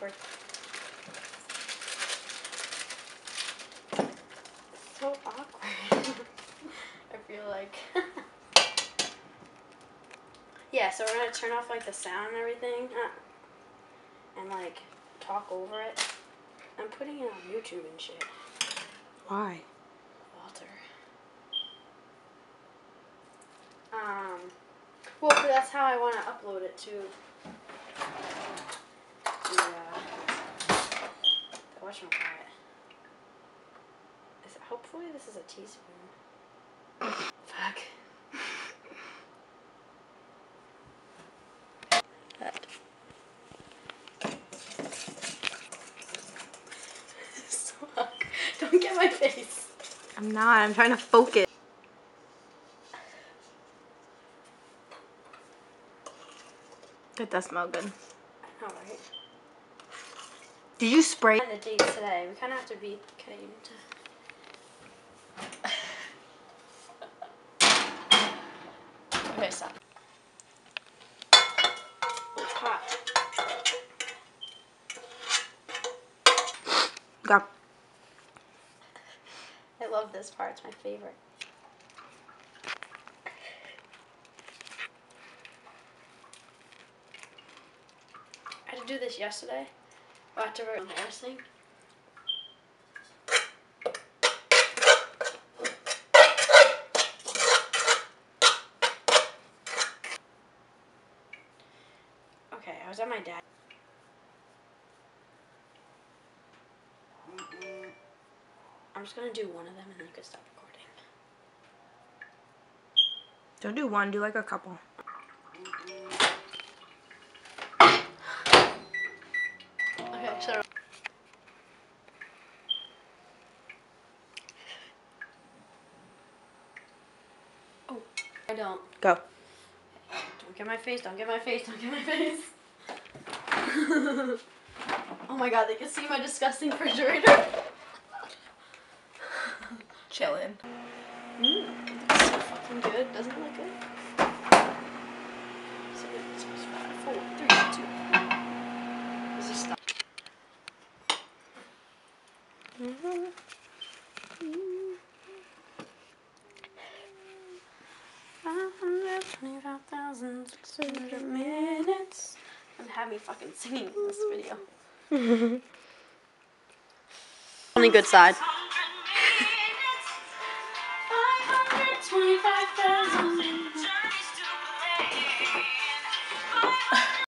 awkward. So awkward. I feel like. Yeah, so we're gonna turn off like the sound and everything, and like talk over it. I'm putting it on YouTube and shit. Why? Walter. Well, that's how I want to upload it to the whatchamacallit. Hopefully this is a teaspoon. Fuck. Fuck. Don't get my face. I'm not. I'm trying to focus. It does smell good. All right. Did you spray? The dates today. We kind of have to be okay. Okay, stop. It's hot. Go. I love this part. It's my favorite. I had to do this yesterday. After we're embarrassing. Okay, I was at my dad. I'm just gonna do one of them and then you can stop recording. Don't do one. Do like a couple. Okay, so. Oh, I don't. Go. Don't get my face, don't get my face, don't get my face. Oh my god, they can see my disgusting refrigerator. Chillin'. It's so fucking good. Doesn't it look good? So it's 5, 4, 3, 2. Let's just stop. $525,600 minutes. And have me fucking singing in this video. Only good side. 525,000